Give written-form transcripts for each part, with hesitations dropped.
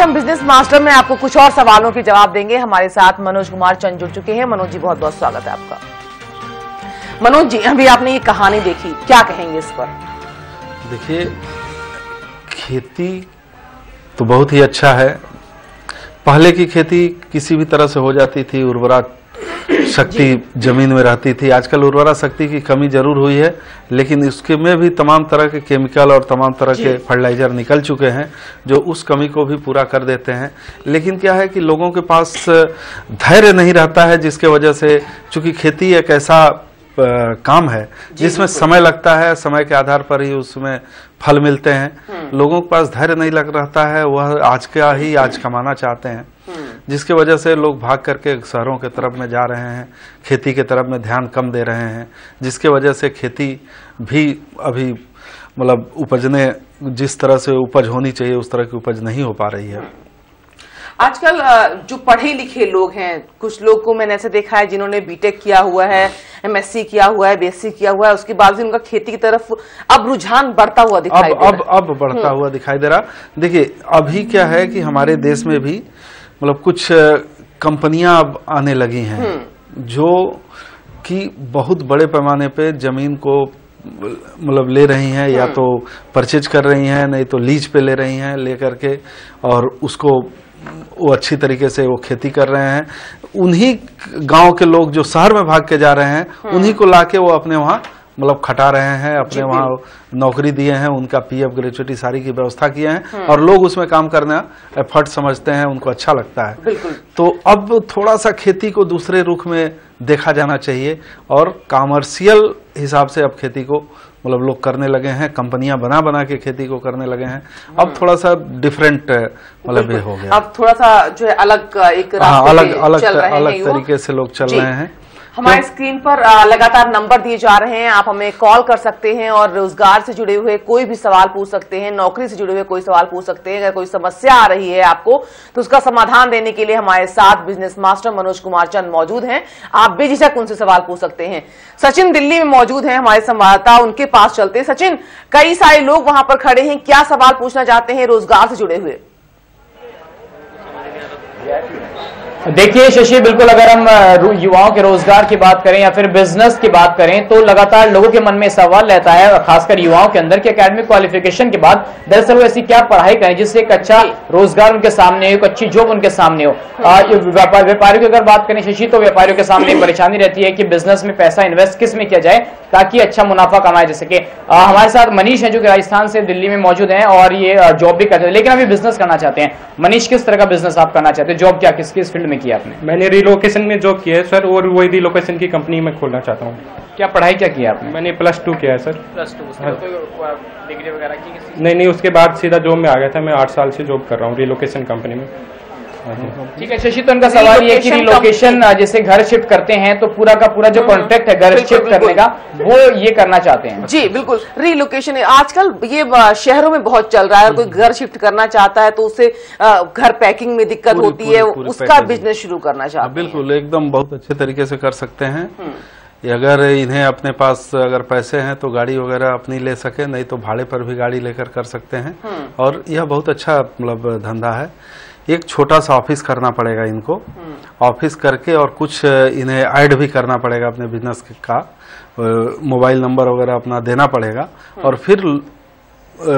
हम business master में आपको कुछ और सवालों के जवाब देंगे। हमारे साथ मनोज कुमार चंद जुड़ चुके हैं। मनोज जी, बहुत बहुत स्वागत है आपका। मनोज जी, अभी आपने ये कहानी देखी, क्या कहेंगे इस पर? देखिए, खेती तो बहुत ही अच्छा है। पहले की खेती किसी भी तरह से हो जाती थी, उर्वरा शक्ति जमीन में रहती थी। आजकल उर्वरा शक्ति की कमी जरूर हुई है, लेकिन इसके में भी तमाम तरह के केमिकल और तमाम तरह के फर्टिलाइजर निकल चुके हैं जो उस कमी को भी पूरा कर देते हैं। लेकिन क्या है कि लोगों के पास धैर्य नहीं रहता है, जिसके वजह से, चूंकि खेती एक ऐसा काम है जिसमें समय लगता है, समय के आधार पर ही उसमें फल मिलते हैं। लोगों के पास धैर्य नहीं लग रहता है, वह आज का ही आज कमाना चाहते हैं, जिसकी वजह से लोग भाग करके शहरों के तरफ में जा रहे हैं, खेती के तरफ में ध्यान कम दे रहे हैं, जिसके वजह से खेती भी अभी मतलब उपजने, जिस तरह से उपज होनी चाहिए उस तरह की उपज नहीं हो पा रही है। आजकल जो पढ़े लिखे लोग हैं, कुछ लोग को मैंने ऐसे देखा है जिन्होंने बीटेक किया हुआ है, एमएससी किया हुआ है, बीएससी किया हुआ है, उसके बाद भी उनका खेती की तरफ अब रुझान बढ़ता हुआ दिखाई दे रहा है। अब बढ़ता हुआ दिखाई दे रहा। देखिए, अभी क्या है कि हमारे देश में भी मतलब कुछ कंपनियां अब आने लगी हैं जो कि बहुत बड़े पैमाने पे जमीन को मतलब ले रही हैं, या तो परचेज कर रही हैं, नहीं तो लीज पे ले रही हैं, लेकर के और उसको वो अच्छी तरीके से वो खेती कर रहे हैं। उन्हीं गांव के लोग जो शहर में भाग के जा रहे हैं, उन्हीं को लाके वो अपने वहाँ मतलब खटा रहे हैं, अपने वहाँ नौकरी दिए हैं, उनका पीएफ ग्रेचुइटी सारी की व्यवस्था किए हैं, और लोग उसमें काम करना एफर्ट समझते हैं, उनको अच्छा लगता है। तो अब थोड़ा सा खेती को दूसरे रुख में देखा जाना चाहिए और कॉमर्शियल हिसाब से अब खेती को मतलब लोग करने लगे हैं, कंपनियां बना के खेती को करने लगे हैं। अब थोड़ा सा डिफरेंट मतलब ये हो गया, अब थोड़ा सा जो है अलग एक अलग तरीके से लोग चल रहे हैं। हमारे स्क्रीन पर लगातार नंबर दिए जा रहे हैं, आप हमें कॉल कर सकते हैं और रोजगार से जुड़े हुए कोई भी सवाल पूछ सकते हैं, नौकरी से जुड़े हुए कोई सवाल पूछ सकते हैं। अगर कोई समस्या आ रही है आपको तो उसका समाधान देने के लिए हमारे साथ बिजनेस मास्टर मनोज कुमार चंद मौजूद हैं। आप बेझिझक उनसे सवाल पूछ सकते हैं। सचिन दिल्ली में मौजूद हैं हमारे संवाददाता, उनके पास चलते हैं। सचिन, कई सारे लोग वहां पर खड़े हैं, क्या सवाल पूछना चाहते हैं रोजगार से जुड़े हुए? देखिए शशि, बिल्कुल अगर हम युवाओं के रोजगार की बात करें या फिर बिजनेस की बात करें तो लगातार लोगों के मन में सवाल रहता है, खासकर युवाओं के अंदर, कि एकेडमिक क्वालिफिकेशन के बाद दरअसल वो ऐसी क्या पढ़ाई करें जिससे एक अच्छा रोजगार उनके सामने हो, एक अच्छी जॉब उनके सामने हो। व्यापारियों की अगर बात करें शशि, तो व्यापारियों के सामने परेशानी रहती है कि बिजनेस में पैसा इन्वेस्ट किस में किया जाए ताकि अच्छा मुनाफा कमाए। जैसे कि हमारे साथ मनीष है जो कि राजस्थान से दिल्ली में मौजूद है और ये जॉब भी करते हैं, लेकिन अभी बिजनेस करना चाहते हैं। मनीष, किस तरह का बिजनेस आप करना चाहते हैं? जॉब क्या किस फील्ड में किया आपने? मैंने रिलोकेशन में जॉब किया है सर, और वही रिलोकेशन की कंपनी में खोलना चाहता हूँ। क्या पढ़ाई क्या किया आपने? मैंने +2 किया है सर। +2 डिग्री वगैरह की? नहीं, उसके बाद सीधा जॉब में आ गया था। मैं 8 साल से जॉब कर रहा हूँ रिलोकेशन कंपनी में। ठीक है शशि, तो उनका सवाल ये कि रिलोकेशन जैसे घर शिफ्ट करते हैं तो पूरा का पूरा जो कॉन्ट्रैक्ट है घर शिफ्ट करने का, वो ये करना चाहते हैं। जी बिल्कुल, रिलोकेशन आजकल ये शहरों में बहुत चल रहा है। कोई घर शिफ्ट करना चाहता है तो उससे घर पैकिंग में दिक्कत होती है, उसका बिजनेस शुरू करना चाहते हैं। बिल्कुल, एकदम बहुत अच्छे तरीके से कर सकते हैं। अगर इन्हें अपने पास अगर पैसे हैं तो गाड़ी वगैरह अपनी ले सके, नहीं तो भाड़े पर भी गाड़ी लेकर कर सकते हैं। और यह बहुत अच्छा मतलब धंधा है। एक छोटा सा ऑफिस करना पड़ेगा इनको, ऑफिस करके और कुछ इन्हें ऐड भी करना पड़ेगा अपने बिजनेस का, मोबाइल नंबर वगैरह अपना देना पड़ेगा, और फिर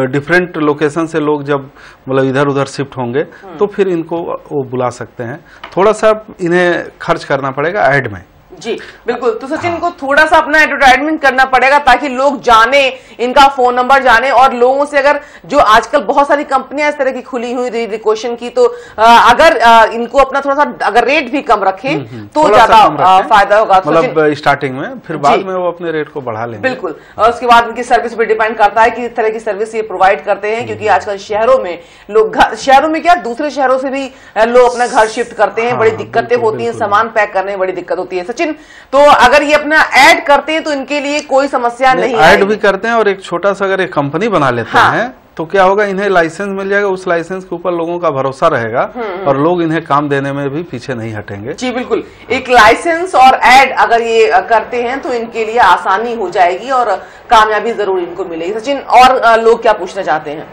डिफरेंट लोकेशन से लोग जब मतलब इधर उधर शिफ्ट होंगे तो फिर इनको वो बुला सकते हैं। थोड़ा सा इन्हें खर्च करना पड़ेगा ऐड में। जी बिल्कुल, तो सचिन को थोड़ा सा अपना एडवर्टाइजमेंट करना पड़ेगा ताकि लोग जाने, इनका फोन नंबर जाने, और लोगों से अगर जो आजकल बहुत सारी कंपनियां इस तरह की खुली हुई रिलोकेशन की, तो अगर इनको अपना थोड़ा सा अगर रेट भी कम रखें तो ज्यादा फायदा होगा मतलब स्टार्टिंग में, फिर बाद में वो अपने रेट को बढ़ा लेंगे। बिल्कुल, और उसके बाद उनकी सर्विस पे डिपेंड करता है कि इस तरह की सर्विस ये प्रोवाइड करते हैं, क्योंकि आजकल शहरों में लोग शहरों में क्या दूसरे शहरों से भी लोग अपना घर शिफ्ट करते हैं, बड़ी दिक्कतें होती हैं, सामान पैक करने में बड़ी दिक्कत होती है। सचिन, तो अगर ये अपना ऐड करते हैं तो इनके लिए कोई समस्या नहीं है। ऐड भी करते हैं और एक छोटा सा अगर एक कंपनी बना लेते हैं तो क्या होगा, इन्हें लाइसेंस मिल जाएगा, उस लाइसेंस के ऊपर लोगों का भरोसा रहेगा और लोग इन्हें काम देने में भी पीछे नहीं हटेंगे। जी बिल्कुल, एक लाइसेंस और ऐड अगर ये करते हैं तो इनके लिए आसानी हो जाएगी और कामयाबी जरूर इनको मिलेगी। सचिन, और लोग क्या पूछना चाहते हैं?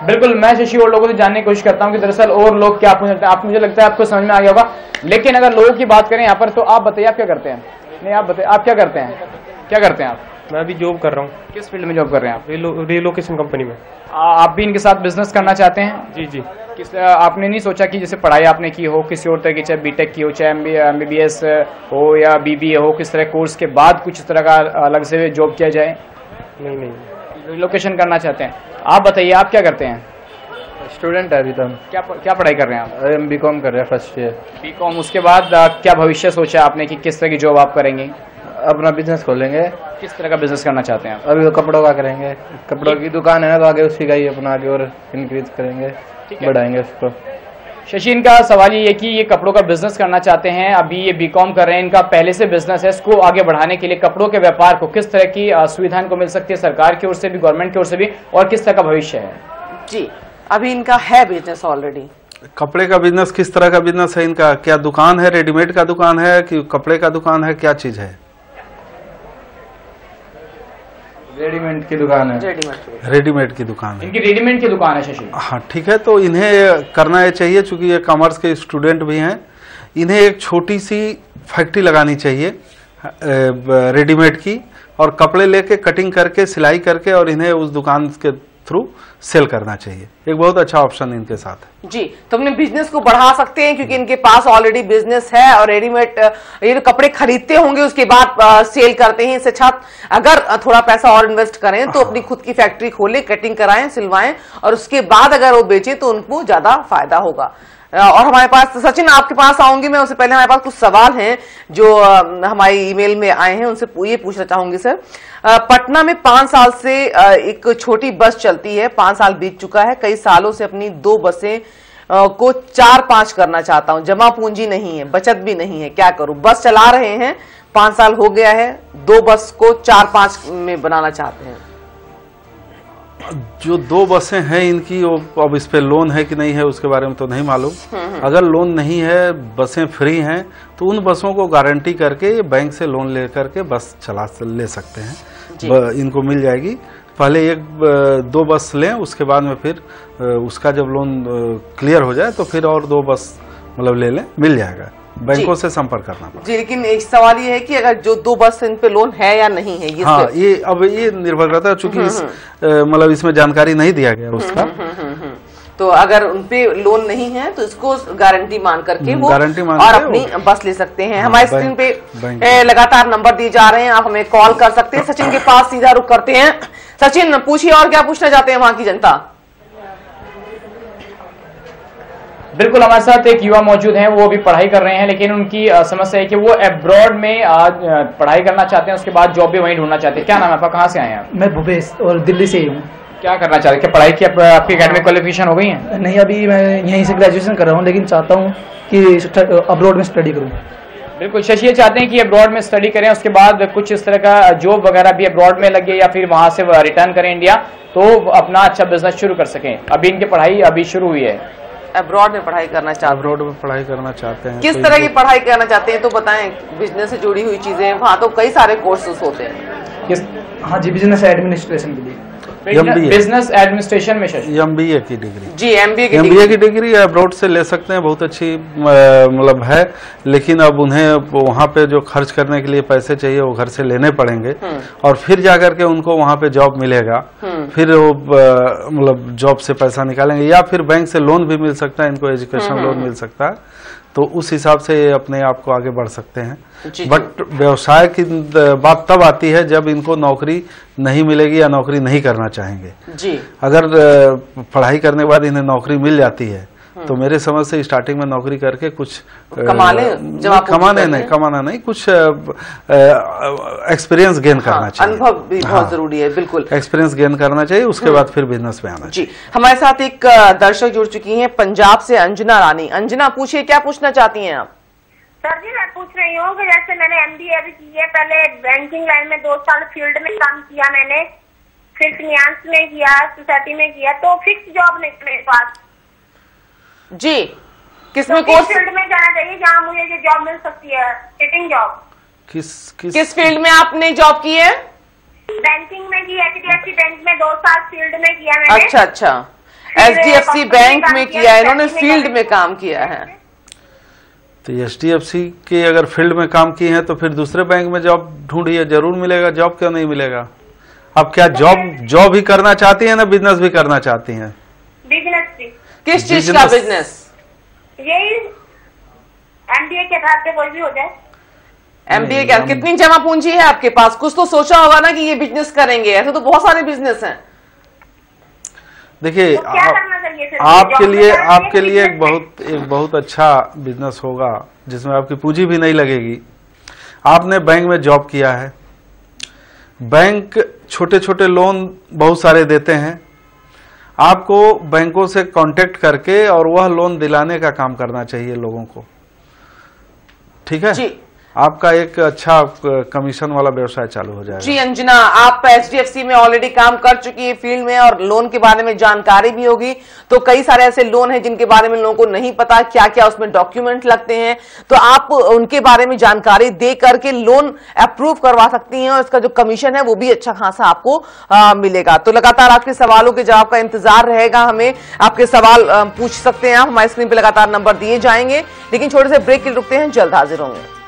बिल्कुल, मैं शशि और लोगों से जानने की कोशिश करता हूं कि दरअसल और लोग क्या पूछते हैं। आप, मुझे लगता है आपको समझ में आ गया होगा, लेकिन अगर लोगों की बात करें यहाँ पर, तो आप बताइए आप क्या करते हैं? नहीं, आप बताइए आप क्या करते हैं? क्या करते हैं आप? मैं अभी जॉब कर रहा हूँ। किस फील्ड में जॉब कर रहे हैं आप? रिलोकेशन कंपनी में। आप भी इनके साथ बिजनेस करना चाहते हैं? जी जी। आपने नहीं सोचा कि जैसे पढ़ाई आपने की हो किसी और तरह की, चाहे बीटेक की हो, चाहे MBBS हो या BBA हो, किस तरह कोर्स के बाद कुछ इस तरह का अलग से जॉब किया जाए? नहीं, रिलोकेशन करना चाहते हैं। आप बताइए आप क्या करते हैं? स्टूडेंट है अभी तो। क्या पढ़ाई कर रहे हैं आप? हम BCom कर रहे हैं, फर्स्ट ईयर। BCom, उसके बाद क्या भविष्य सोचा आपने कि किस तरह की जॉब आप करेंगे? अपना बिजनेस खोलेंगे। किस तरह का बिजनेस करना चाहते हैं आप? अभी तो कपड़ों का करेंगे, कपड़ों की दुकान है ना, तो आगे उसी का ही अपना आगे और इंक्रीज करेंगे, बढ़ाएंगे उसको। शशि, इनका सवाल ये है कि ये कपड़ों का बिजनेस करना चाहते हैं, अभी ये BCom कर रहे हैं, इनका पहले से बिजनेस है, इसको आगे बढ़ाने के लिए कपड़ों के व्यापार को किस तरह की सुविधा इनको मिल सकती है सरकार की ओर से भी, गवर्नमेंट की ओर से भी, और किस तरह का भविष्य है? जी, अभी इनका है बिजनेस ऑलरेडी। कपड़े का बिजनेस किस तरह का बिजनेस है इनका? क्या दुकान है, रेडीमेड का दुकान है कि कपड़े का दुकान है, क्या चीज है? रेडीमेड की दुकान है। रेडीमेड की दुकान है। इनकी रेडीमेड की दुकान है शशि। हाँ ठीक है, तो इन्हें करना ये चाहिए, चूंकि ये कॉमर्स के स्टूडेंट भी हैं, इन्हें एक छोटी सी फैक्ट्री लगानी चाहिए रेडीमेड की, और कपड़े लेके कटिंग करके सिलाई करके और इन्हें उस दुकान के थ्रू सेल करना चाहिए। एक बहुत अच्छा ऑप्शन इनके साथ है। जी, तो अपने बिजनेस को बढ़ा सकते हैं क्योंकि इनके पास ऑलरेडी बिजनेस है और रेडीमेड ये कपड़े खरीदते होंगे उसके बाद सेल करते हैं। इससे अच्छा अगर थोड़ा पैसा और इन्वेस्ट करें तो अपनी खुद की फैक्ट्री खोलें, कटिंग कराएं, सिलवाएं और उसके बाद अगर वो बेचें तो उनको ज्यादा फायदा होगा। और हमारे पास सचिन, आपके पास आऊंगी मैं, उससे पहले हमारे पास कुछ सवाल हैं जो हमारी ईमेल में आए हैं, उनसे ये पूछना चाहूंगी। सर, पटना में 5 साल से एक छोटी बस चलती है, 5 साल बीत चुका है, कई सालों से अपनी 2 बसें को 4-5 करना चाहता हूं, जमा पूंजी नहीं है, बचत भी नहीं है, क्या करूं? बस चला रहे हैं, 5 साल हो गया है, 2 बस को 4-5 में बनाना चाहते हैं। जो 2 बसें हैं इनकी, वो अब इस पे लोन है कि नहीं है उसके बारे में तो नहीं मालूम। अगर लोन नहीं है, बसें फ्री हैं, तो उन बसों को गारंटी करके बैंक से लोन लेकर के बस ले सकते हैं, इनको मिल जाएगी। पहले 1-2 बस लें, उसके बाद में फिर उसका जब लोन क्लियर हो जाए तो फिर और 2 बस मतलब ले लें, मिल जाएगा। बैंकों से संपर्क करना पड़ेगा। जी, लेकिन एक सवाल ये है कि अगर जो 2 बस इन पे लोन है या नहीं है, ये हाँ, ये अब ये निर्भर करता है, चूंकि मतलब इसमें जानकारी नहीं दिया गया उसका। तो अगर उनपे लोन नहीं है तो इसको गारंटी मान करके वो गारंटी मान और अपनी बस ले सकते हैं। हमारे स्क्रीन पे लगातार नंबर दिए जा रहे हैं, आप हमें कॉल कर सकते हैं। सचिन के पास सीधा रुख करते हैं। सचिन, पूछिए और क्या पूछना चाहते हैं वहां की जनता? बिल्कुल, हमारे साथ एक युवा मौजूद हैं, वो अभी पढ़ाई कर रहे हैं, लेकिन उनकी समस्या है कि वो अब्रॉड में पढ़ाई करना चाहते हैं, उसके बाद जॉब भी वहीं ढूंढना चाहते हैं। क्या नाम है आपका, कहाँ से आए हैं? मैं भूपेश और दिल्ली से ही हूँ। क्या करना चाहते हैं? क्या पढ़ाई की आपकी एकेडमिक क्वालिफिकेशन हो गई है? नहीं, अभी मैं यहीं से ग्रेजुएशन कर रहा हूँ, लेकिन चाहता हूँ कि अब्रॉड में स्टडी करूँ। बिल्कुल, शशि ये चाहते हैं कि अब्रॉड में स्टडी करें, उसके बाद कुछ इस तरह का जॉब वगैरह भी अब्रॉड में लगे या फिर वहां से रिटर्न करें इंडिया, तो अपना अच्छा बिजनेस शुरू कर सकें। अभी इनकी पढ़ाई अभी शुरू हुई है। अब्रॉड में पढ़ाई करना चाहते हैं? अब्रॉड में पढ़ाई करना चाहते हैं। किस तरह की पढ़ाई करना चाहते हैं तो बताएं, बिजनेस से जुड़ी हुई चीजें, वहां तो कई सारे कोर्सेस होते हैं। हाँ जी, बिजनेस एडमिनिस्ट्रेशन के लिए। बिजनेस एडमिनिस्ट्रेशन में MBA की डिग्री। जी, MBA की डिग्री अब्रॉड से ले सकते हैं, बहुत अच्छी मतलब है, लेकिन अब उन्हें वहाँ पे जो खर्च करने के लिए पैसे चाहिए वो घर से लेने पड़ेंगे और फिर जाकर के उनको वहाँ पे जॉब मिलेगा, फिर वो मतलब जॉब से पैसा निकालेंगे या फिर बैंक से लोन भी मिल सकता है, इनको एजुकेशन लोन मिल सकता है, तो उस हिसाब से ये अपने आप को आगे बढ़ सकते हैं। बट व्यवसाय की बात तब आती है जब इनको नौकरी नहीं मिलेगी या नौकरी नहीं करना चाहेंगे। जी, अगर पढ़ाई करने के बाद इन्हें नौकरी मिल जाती है तो मेरे समझ से स्टार्टिंग में नौकरी करके कुछ कमाना नहीं, कुछ एक्सपीरियंस गेन करना चाहिए। अनुभव भी बहुत जरूरी है, बिल्कुल एक्सपीरियंस गेन करना चाहिए, उसके बाद फिर बिजनेस में आना चाहिए। जी, हमारे साथ एक दर्शक जुड़ चुकी हैं पंजाब से, अंजना रानी। अंजना, पूछिए क्या पूछना चाहती हैं आप? सर जी, मैं पूछ रही हूँ कि जैसे मैंने MBA भी की है, पहले बैंकिंग लाइन में 2 साल फील्ड में काम किया मैंने, फिर फाइनेंस में किया, सोसाइटी में किया, तो फिक्स जॉब नहीं मेरे पास। जी, किसमें कोर्स फील्ड में जाना चाहिए जहाँ मुझे ये जॉब मिल सकती है, सिटिंग जॉब? किस फील्ड में आपने जॉब की है? बैंकिंग में की, HDFC बैंक में 2 साल फील्ड में किया मैंने। अच्छा, HDFC बैंक में किया है, इन्होंने फील्ड में काम किया है। तो HDFC के अगर फील्ड में काम किए हैं तो फिर दूसरे बैंक में जॉब ढूंढिए, जरूर मिलेगा। जॉब क्यों नहीं मिलेगा? आप क्या जॉब ही करना चाहती हैं ना बिजनेस भी करना चाहती हैं? बिजनेस भी। किस चीज का बिजनेस? यही MBA के आधार पे कोई भी हो जाए। MBA क्या? कितनी जमा पूंजी है आपके पास? कुछ तो सोचा होगा ना कि ये बिजनेस करेंगे, ऐसे तो बहुत सारे बिजनेस हैं। देखिए, तो क्या करना चाहिए फिर? आपके लिए एक बहुत अच्छा बिजनेस होगा जिसमें आपकी पूंजी भी नहीं लगेगी। आपने बैंक में जॉब किया है, बैंक छोटे छोटे लोन बहुत सारे देते हैं, आपको बैंकों से कांटेक्ट करके और वह लोन दिलाने का काम करना चाहिए लोगों को। ठीक है जी, आपका एक अच्छा कमीशन वाला व्यवसाय चालू हो जाएगा। जी अंजना, आप HDFC में ऑलरेडी काम कर चुकी है फील्ड में और लोन के बारे में जानकारी भी होगी। तो कई सारे ऐसे लोन हैं जिनके बारे में लोगों को नहीं पता क्या क्या उसमें डॉक्यूमेंट लगते हैं, तो आप उनके बारे में जानकारी दे करके लोन अप्रूव करवा सकती हैं और इसका जो कमीशन है वो भी अच्छा खासा आपको मिलेगा। तो लगातार आपके सवालों के जवाब का इंतजार रहेगा, हमें आपके सवाल पूछ सकते हैं आप, हमारे स्क्रीन पर लगातार नंबर दिए जाएंगे। लेकिन छोटे से ब्रेक के लिए रुकते हैं, जल्द हाजिर होंगे।